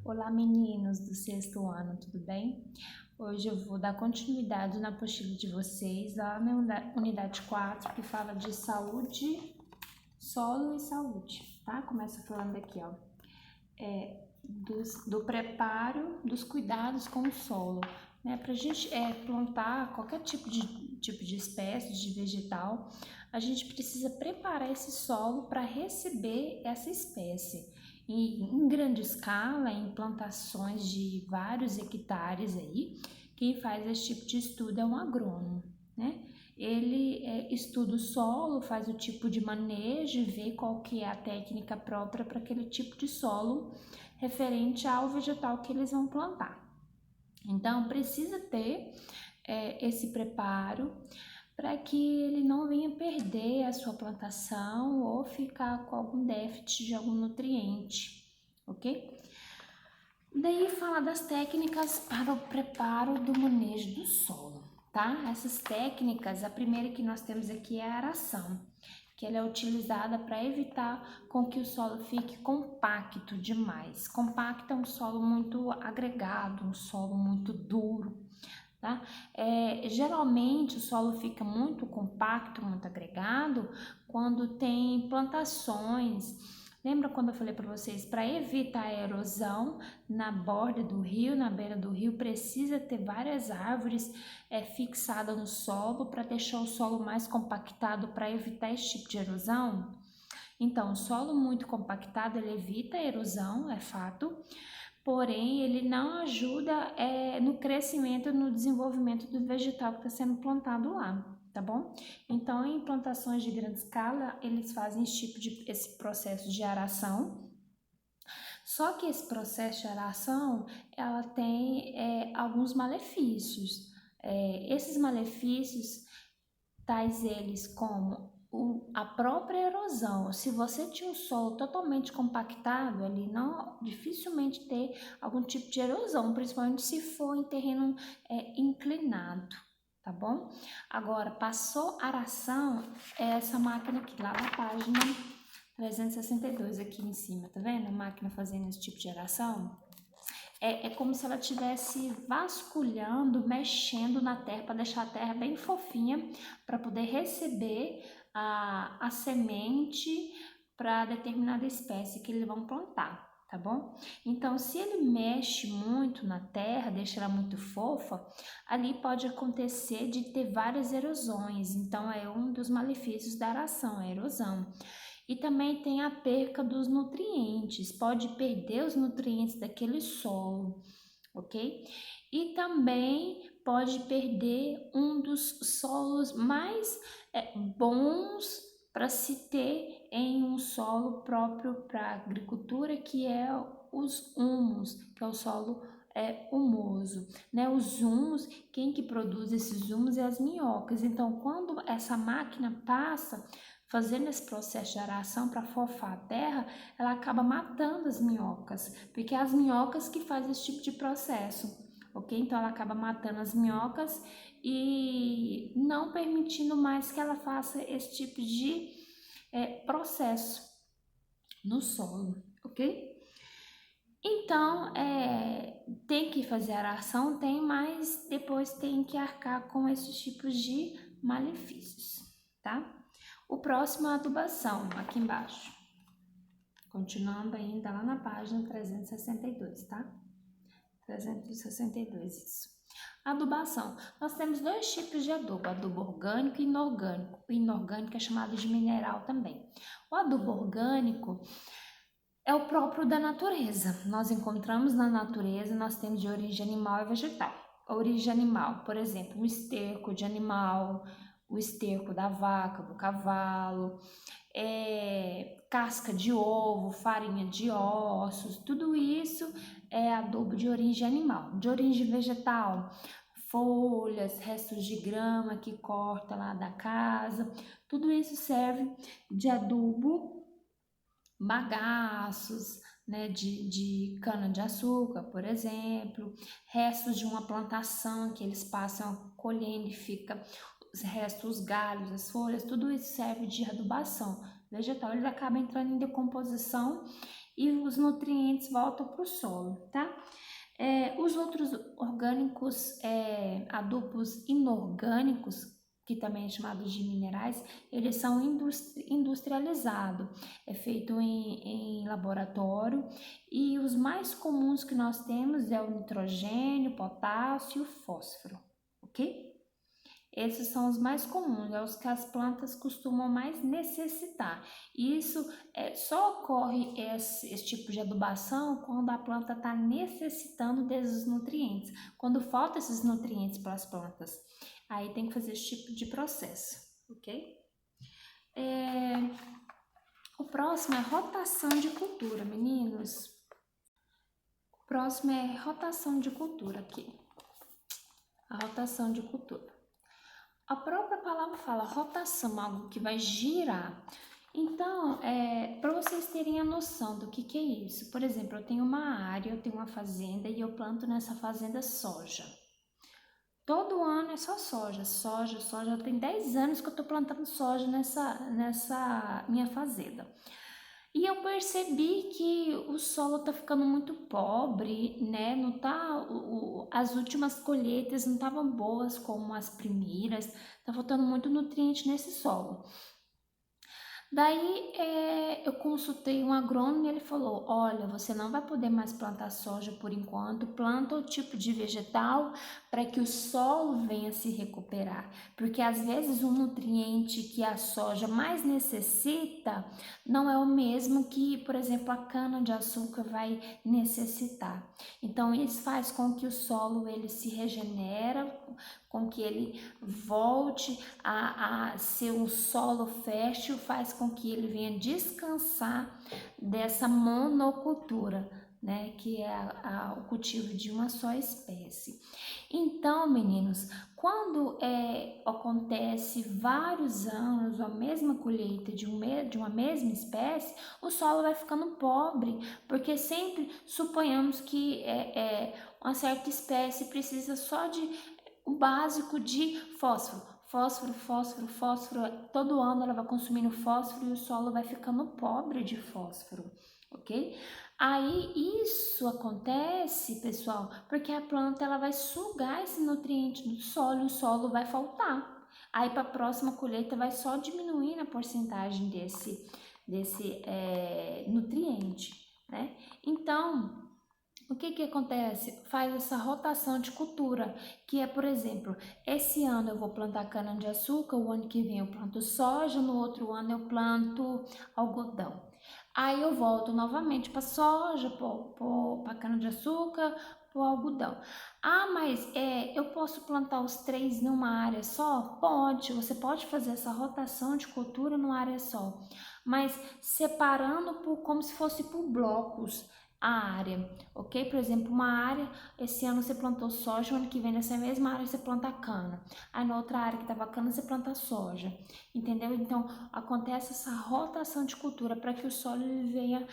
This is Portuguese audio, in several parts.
Olá meninos do sexto ano, tudo bem? Hoje eu vou dar continuidade na apostila de vocês, lá na unidade 4, que fala de saúde, solo e saúde, tá? Começa falando aqui, ó, do preparo, dos cuidados com o solo, né? Pra gente plantar qualquer tipo de espécie, de vegetal, a gente precisa preparar esse solo para receber essa espécie. E em grande escala, em plantações de vários hectares aí, quem faz esse tipo de estudo é um agrônomo, né? Ele estuda o solo, faz o tipo de manejo, vê qual que é a técnica própria para aquele tipo de solo referente ao vegetal que eles vão plantar. Então, precisa ter esse preparo para que ele não venha perder a sua plantação ou ficar com algum déficit de algum nutriente, ok? Daí fala das técnicas para o preparo do manejo do solo, tá? Essas técnicas, a primeira que nós temos aqui é a aração, que ela é utilizada para evitar com que o solo fique compacto demais. Compacto é um solo muito agregado, um solo muito duro, tá? Geralmente o solo fica muito compacto, muito agregado quando tem plantações. Lembra quando eu falei para vocês, para evitar a erosão na borda do rio, na beira do rio, precisa ter várias árvores fixadas no solo para deixar o solo mais compactado para evitar esse tipo de erosão? Então, o solo muito compactado ele evita a erosão, é fato, porém ele não ajuda no crescimento, no desenvolvimento do vegetal que está sendo plantado lá, tá bom? Então, em plantações de grande escala, eles fazem esse processo de aração. Só que esse processo de aração, ela tem alguns malefícios. Esses malefícios, tais eles como a própria erosão. Se você tinha um solo totalmente compactado, ali não dificilmente ter algum tipo de erosão, principalmente se for em terreno inclinado, tá bom? Agora, passou aração, é essa máquina aqui, lá na página 362 aqui em cima, tá vendo? A máquina fazendo esse tipo de aração. É como se ela estivesse vasculhando, mexendo na terra para deixar a terra bem fofinha para poder receber a semente para determinada espécie que eles vão plantar, tá bom? Então, se ele mexe muito na terra, deixa ela muito fofa, ali pode acontecer de ter várias erosões. Então, é um dos malefícios da aração, a erosão. E também tem a perca dos nutrientes, pode perder os nutrientes daquele solo, ok? E também pode perder um dos solos mais bons para se ter em um solo próprio para agricultura, que é os humus, que é o solo humoso, né? Os humus, quem que produz esses humus é as minhocas. Então, quando essa máquina passa fazendo esse processo de aração para fofar a terra, ela acaba matando as minhocas, porque é as minhocas que fazem esse tipo de processo, ok? Então ela acaba matando as minhocas e não permitindo mais que ela faça esse tipo de processo no solo, ok? Então, tem que fazer aração, tem, mas depois tem que arcar com esses tipos de malefícios, tá? O próximo é a adubação, aqui embaixo. Continuando ainda lá na página 362, tá? 362, isso. Adubação. Nós temos dois tipos de adubo orgânico e inorgânico. O inorgânico é chamado de mineral também. O adubo orgânico é o próprio da natureza. Nós encontramos na natureza, nós temos de origem animal e vegetal. A origem animal, por exemplo, o esterco de animal, o esterco da vaca, do cavalo, casca de ovo, farinha de ossos, tudo isso é adubo de origem animal. De origem vegetal, folhas, restos de grama que corta lá da casa, tudo isso serve de adubo. Bagaços, né, de cana-de-açúcar, por exemplo, restos de uma plantação que eles passam colhendo e fica os restos, os galhos, as folhas, tudo isso serve de adubação vegetal. Ele acaba entrando em decomposição e os nutrientes voltam para o solo, tá? Os outros orgânicos, adubos inorgânicos, que também é chamado de minerais, eles são industrializados, é feito em laboratório, e os mais comuns que nós temos é o nitrogênio, potássio e o fósforo, ok? Esses são os mais comuns, é os que as plantas costumam mais necessitar. Isso só ocorre esse tipo de adubação quando a planta está necessitando desses nutrientes, quando falta esses nutrientes para as plantas. Aí tem que fazer esse tipo de processo, ok? O próximo é rotação de cultura, meninos. O próximo é rotação de cultura aqui. A rotação de cultura. A própria palavra fala rotação, algo que vai girar. Então, para vocês terem a noção do que é isso, por exemplo, eu tenho uma área, eu tenho uma fazenda e eu planto nessa fazenda soja. Todo ano é só soja, soja, soja. Tem 10 anos que eu estou plantando soja nessa minha fazenda. E eu percebi que o solo tá ficando muito pobre, né? Não tá, as últimas colheitas não estavam boas como as primeiras, tá faltando muito nutriente nesse solo. Daí eu consultei um agrônomo e ele falou: olha, você não vai poder mais plantar soja por enquanto, planta o tipo de vegetal para que o solo venha se recuperar, porque às vezes o nutriente que a soja mais necessita não é o mesmo que, por exemplo, a cana-de-açúcar vai necessitar. Então isso faz com que o solo ele se regenera, com que ele volte a ser um solo fértil, faz com que ele venha descansar dessa monocultura, né, que é o cultivo de uma só espécie. Então, meninos, quando acontece vários anos a mesma colheita de uma mesma espécie, o solo vai ficando pobre, porque sempre suponhamos que uma certa espécie precisa só de o básico de fósforo. Fósforo, fósforo, fósforo. Todo ano ela vai consumindo fósforo e o solo vai ficando pobre de fósforo, ok? Aí isso acontece, pessoal, porque a planta ela vai sugar esse nutriente do solo e o solo vai faltar. Aí para a próxima colheita vai só diminuindo a porcentagem desse nutriente, né? Então, o que acontece? Faz essa rotação de cultura, que é, por exemplo, esse ano eu vou plantar cana-de-açúcar, o ano que vem eu planto soja, no outro ano eu planto algodão. Aí eu volto novamente para soja, para cana-de-açúcar, para algodão. Ah, mas eu posso plantar os três numa área só? Pode, você pode fazer essa rotação de cultura numa área só, mas separando como se fosse por blocos a área, ok? Por exemplo, uma área, esse ano você plantou soja, o ano que vem nessa mesma área você planta cana. Aí na outra área que estava cana você planta soja, entendeu? Então acontece essa rotação de cultura para que o solo venha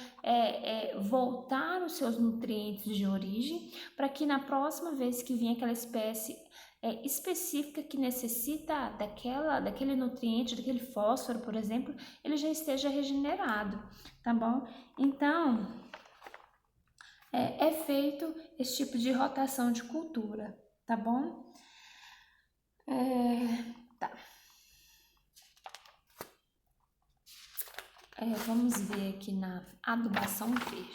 voltar os seus nutrientes de origem, para que na próxima vez que vier aquela espécie específica que necessita daquele nutriente, daquele fósforo, por exemplo, ele já esteja regenerado, tá bom? Então é feito esse tipo de rotação de cultura, tá bom? Tá. Vamos ver aqui na adubação verde.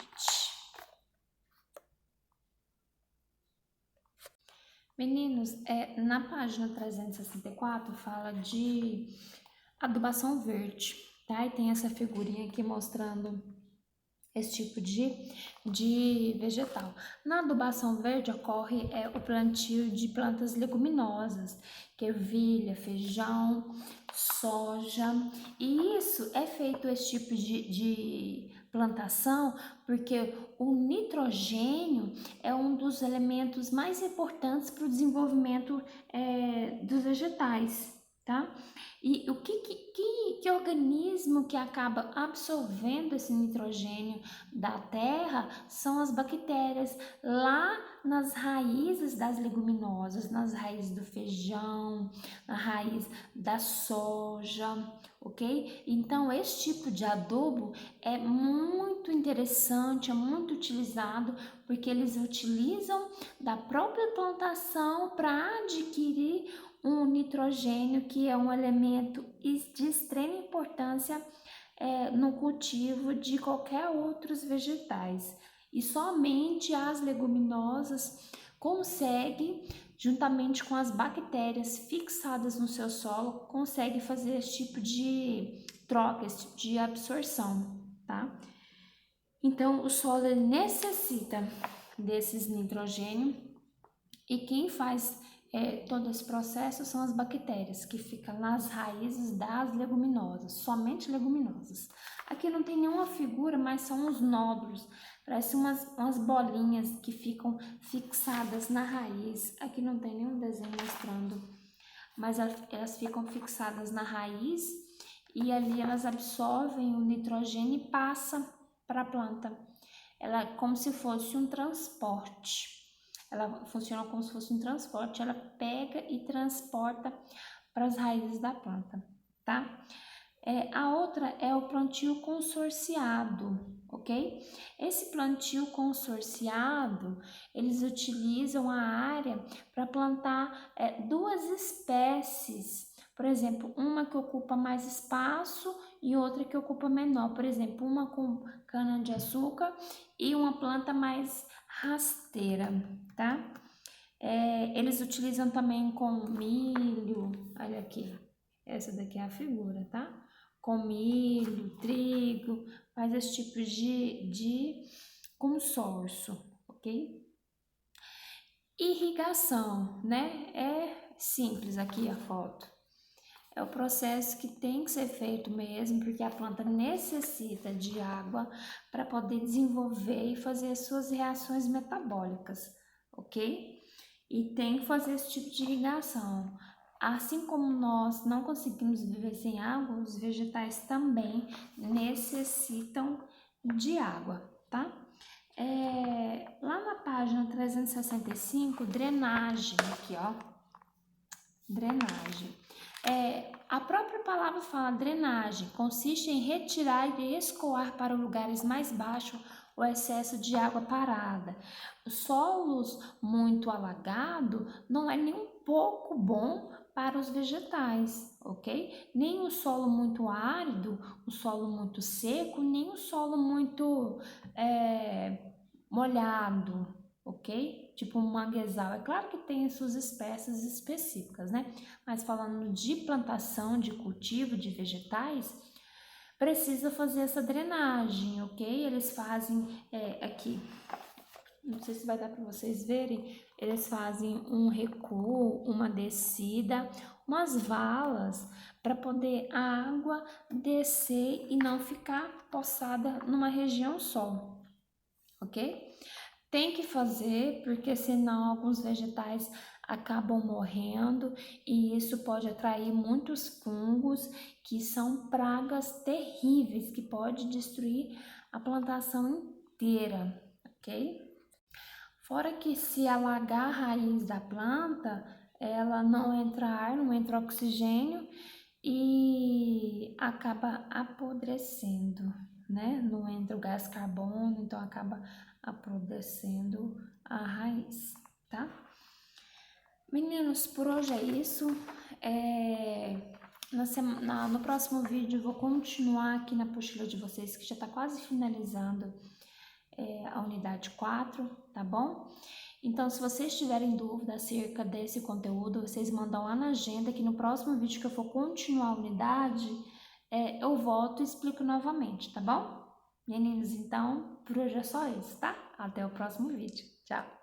Meninos, na página 364 fala de adubação verde, tá? E tem essa figurinha aqui mostrando esse tipo de vegetal. Na adubação verde ocorre o plantio de plantas leguminosas, que é ervilha, feijão, soja, e isso é feito esse tipo de plantação porque o nitrogênio é um dos elementos mais importantes para o desenvolvimento dos vegetais, tá? E o que organismo que acaba absorvendo esse nitrogênio da terra são as bactérias lá nas raízes das leguminosas, nas raízes do feijão, na raiz da soja, ok? Então, esse tipo de adubo é muito interessante, é muito utilizado, porque eles utilizam da própria plantação para adquirir um nitrogênio, que é um elemento de extrema importância no cultivo de qualquer outros vegetais. E somente as leguminosas conseguem, juntamente com as bactérias fixadas no seu solo, conseguem fazer esse tipo de troca, esse tipo de absorção, tá? Então, o solo ele necessita desses nitrogênio, e quem faz todo esse processo são as bactérias que ficam nas raízes das leguminosas, somente leguminosas. Aqui não tem nenhuma figura, mas são uns nódulos, parecem umas bolinhas que ficam fixadas na raiz. Aqui não tem nenhum desenho mostrando, mas elas ficam fixadas na raiz e ali elas absorvem o nitrogênio e passa para a planta. Ela é como se fosse um transporte. Ela funciona como se fosse um transporte, ela pega e transporta para as raízes da planta, tá? A outra é o plantio consorciado, ok? Esse plantio consorciado, eles utilizam a área para plantar duas espécies. Por exemplo, uma que ocupa mais espaço e outra que ocupa menor. Por exemplo, uma com cana-de-açúcar e uma planta mais rasteira, tá? Eles utilizam também com milho, olha aqui, essa daqui é a figura, tá? Com milho, trigo, faz esse tipo de consórcio, ok? Irrigação, né? É simples aqui a foto. É o processo que tem que ser feito mesmo, porque a planta necessita de água para poder desenvolver e fazer as suas reações metabólicas, ok? E tem que fazer esse tipo de irrigação. Assim como nós não conseguimos viver sem água, os vegetais também necessitam de água, tá? Lá na página 365, drenagem, aqui ó, drenagem. A própria palavra fala drenagem, consiste em retirar e escoar para lugares mais baixos o excesso de água parada. Solos muito alagados não é nem um pouco bom para os vegetais, ok? Nem o solo muito árido, o solo muito seco, nem o solo muito molhado, ok? Tipo um manguezal. É claro que tem as suas espécies específicas, né? Mas falando de plantação, de cultivo de vegetais, precisa fazer essa drenagem, ok? Eles fazem aqui, não sei se vai dar para vocês verem, eles fazem um recuo, uma descida, umas valas para poder a água descer e não ficar poçada numa região só, ok? Tem que fazer, porque senão alguns vegetais acabam morrendo e isso pode atrair muitos fungos que são pragas terríveis que pode destruir a plantação inteira, ok? Fora que se alagar a raiz da planta, ela não entra ar, não entra oxigênio e acaba apodrecendo, né? Não entra o gás carbono, então acaba apodrecendo a raiz, tá? Meninos, por hoje é isso. No próximo vídeo eu vou continuar aqui na apostila de vocês, que já está quase finalizando a unidade 4, tá bom? Então, se vocês tiverem dúvida acerca desse conteúdo, vocês mandam lá na agenda, que no próximo vídeo que eu for continuar a unidade, eu volto e explico novamente, tá bom? Meninos, então, por hoje é só isso, tá? Até o próximo vídeo. Tchau!